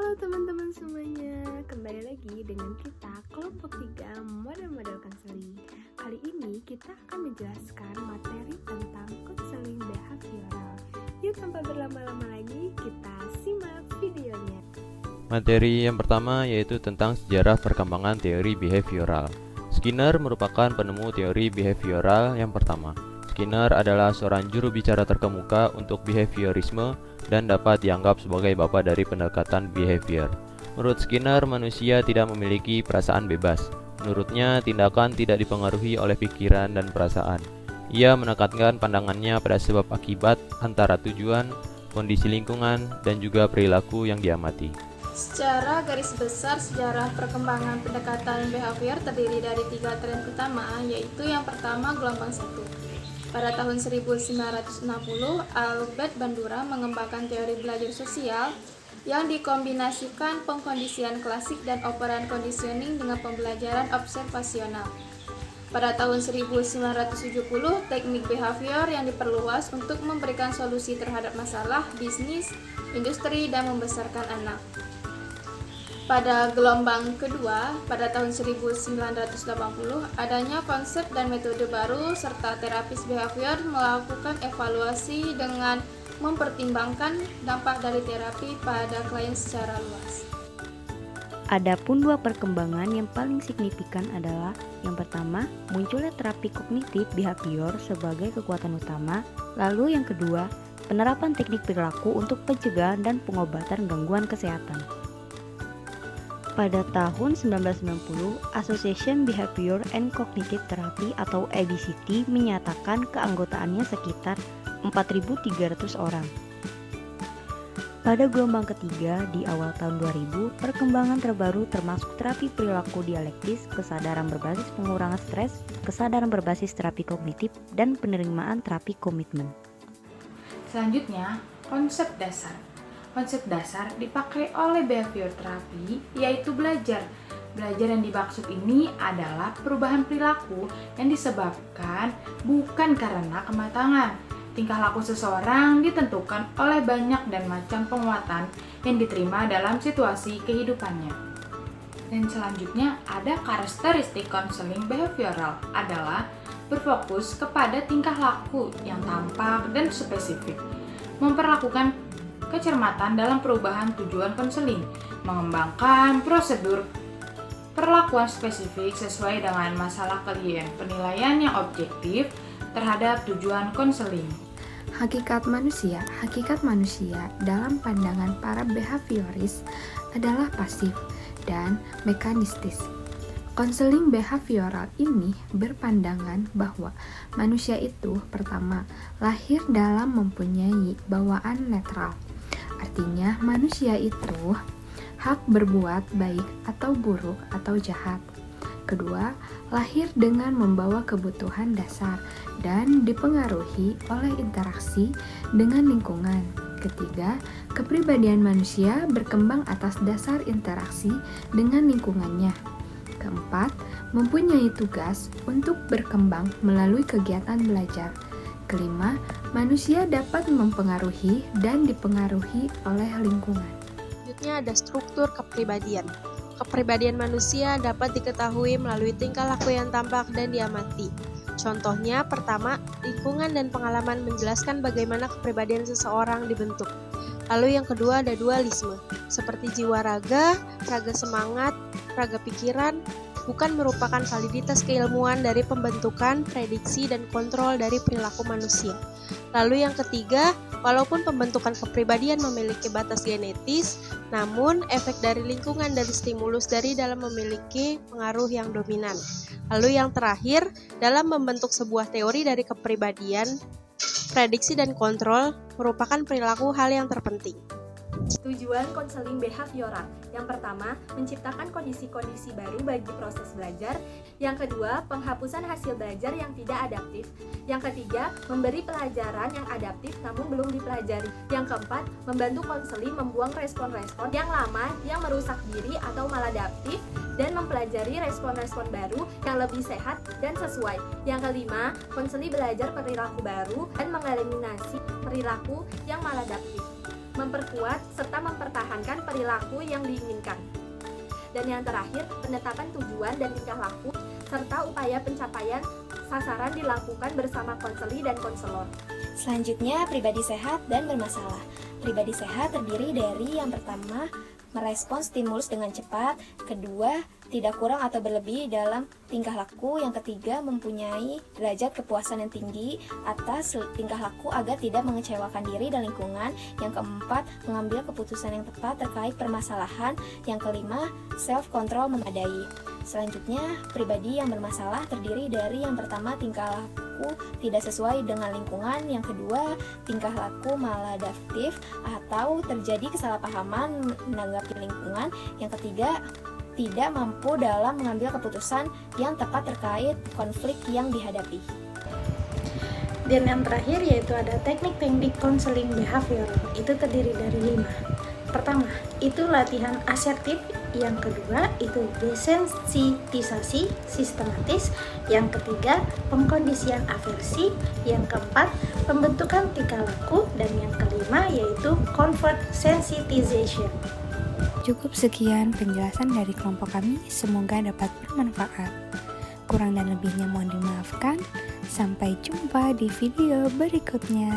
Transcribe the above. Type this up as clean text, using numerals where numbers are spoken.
Halo teman-teman semuanya, kembali lagi dengan kita kelompok 3 model-model konseling. Kali ini kita akan menjelaskan materi tentang konseling behavioral. Yuk tanpa berlama-lama lagi, kita simak videonya. Materi yang pertama yaitu tentang sejarah perkembangan teori behavioral. Skinner merupakan penemu teori behavioral yang pertama. Skinner adalah seorang juru bicara terkemuka untuk behaviorisme dan dapat dianggap sebagai bapak dari pendekatan behavior. Menurut Skinner, manusia tidak memiliki perasaan bebas. Menurutnya, tindakan tidak dipengaruhi oleh pikiran dan perasaan. Ia menekankan pandangannya pada sebab akibat antara tujuan, kondisi lingkungan, dan juga perilaku yang diamati. Secara garis besar, sejarah perkembangan pendekatan behavior terdiri dari 3 tren utama, yaitu yang pertama gelombang 1. Pada tahun 1960, Albert Bandura mengembangkan teori belajar sosial yang dikombinasikan pengkondisian klasik dan operant conditioning dengan pembelajaran observasional. Pada tahun 1970, teknik behavior yang diperluas untuk memberikan solusi terhadap masalah bisnis, industri, dan membesarkan anak. Pada gelombang kedua, pada tahun 1980, adanya konsep dan metode baru serta terapis behavior melakukan evaluasi dengan mempertimbangkan dampak dari terapi pada klien secara luas. Adapun 2 perkembangan yang paling signifikan adalah yang pertama, munculnya terapi kognitif behavior sebagai kekuatan utama, lalu yang kedua, penerapan teknik perilaku untuk pencegahan dan pengobatan gangguan kesehatan. Pada tahun 1990, Association Behavior and Cognitive Therapy atau ABCT menyatakan keanggotaannya sekitar 4.300 orang. Pada gelombang ketiga di awal tahun 2000, perkembangan terbaru termasuk terapi perilaku dialektis, kesadaran berbasis pengurangan stres, kesadaran berbasis terapi kognitif, dan penerimaan terapi komitmen. Selanjutnya, konsep dasar. Konsep dasar dipakai oleh behavior terapi, yaitu belajar. Belajar yang dimaksud ini adalah perubahan perilaku yang disebabkan bukan karena kematangan. Tingkah laku seseorang ditentukan oleh banyak dan macam penguatan yang diterima dalam situasi kehidupannya. Dan selanjutnya ada karakteristik konseling behavioral adalah berfokus kepada tingkah laku yang tampak dan spesifik, memperlakukan kecermatan dalam perubahan tujuan konseling, mengembangkan prosedur perlakuan spesifik sesuai dengan masalah klien, penilaian yang objektif terhadap tujuan konseling. Hakikat manusia dalam pandangan para behavioris adalah pasif dan mekanistis. Konseling behavioral ini berpandangan bahwa manusia itu pertama lahir dalam mempunyai bawaan netral. Artinya manusia itu hak berbuat baik atau buruk atau jahat. Kedua, lahir dengan membawa kebutuhan dasar dan dipengaruhi oleh interaksi dengan lingkungan. Ketiga, kepribadian manusia berkembang atas dasar interaksi dengan lingkungannya. Keempat, mempunyai tugas untuk berkembang melalui kegiatan belajar. Kelima, manusia dapat mempengaruhi dan dipengaruhi oleh lingkungan. Selanjutnya ada struktur kepribadian. Kepribadian manusia dapat diketahui melalui tingkah laku yang tampak dan diamati. Contohnya, pertama, lingkungan dan pengalaman menjelaskan bagaimana kepribadian seseorang dibentuk. Lalu yang kedua ada dualisme, seperti jiwa raga semangat, raga pikiran, bukan merupakan validitas keilmuan dari pembentukan, prediksi, dan kontrol dari perilaku manusia. Lalu yang ketiga, walaupun pembentukan kepribadian memiliki batas genetis, namun efek dari lingkungan dan stimulus dari dalam memiliki pengaruh yang dominan. Lalu yang terakhir, dalam membentuk sebuah teori dari kepribadian, prediksi dan kontrol merupakan perilaku hal yang terpenting. Tujuan konseling behavioral. Yang pertama, menciptakan kondisi-kondisi baru bagi proses belajar. Yang kedua, penghapusan hasil belajar yang tidak adaptif. Yang ketiga, memberi pelajaran yang adaptif namun belum dipelajari. Yang keempat, membantu konseling membuang respon-respon yang lama yang merusak diri atau maladaptif dan mempelajari respon-respon baru yang lebih sehat dan sesuai. Yang kelima, konseling belajar perilaku baru dan mengeliminasi perilaku yang maladaptif. Memperkuat serta mempertahankan perilaku perilaku yang diinginkan. Dan yang terakhir, penetapan tujuan dan tingkah laku serta upaya pencapaian sasaran dilakukan bersama konseli dan konselor. Selanjutnya, pribadi sehat dan bermasalah. Pribadi sehat terdiri dari yang pertama, merespons stimulus dengan cepat, kedua, tidak kurang atau berlebih dalam tingkah laku, yang ketiga, mempunyai derajat kepuasan yang tinggi atas tingkah laku agar tidak mengecewakan diri dan lingkungan, yang keempat, mengambil keputusan yang tepat terkait permasalahan, yang kelima, self-control memadai. Selanjutnya, pribadi yang bermasalah terdiri dari yang pertama, tingkah laku tidak sesuai dengan lingkungan, yang kedua, tingkah laku maladaptif atau terjadi kesalahpahaman menanggapi lingkungan, yang ketiga, tidak mampu dalam mengambil keputusan yang tepat terkait konflik yang dihadapi. Dan yang terakhir yaitu ada teknik-teknik konseling behavioral. Itu terdiri dari 5. Pertama, itu latihan asertif. Yang kedua, itu desensitisasi sistematis. Yang ketiga, pengkondisian aversi. Yang keempat, pembentukan tingkah laku. Dan yang kelima, yaitu convert sensitization. Cukup sekian penjelasan dari kelompok kami, semoga dapat bermanfaat. Kurang dan lebihnya mohon dimaafkan. Sampai jumpa di video berikutnya.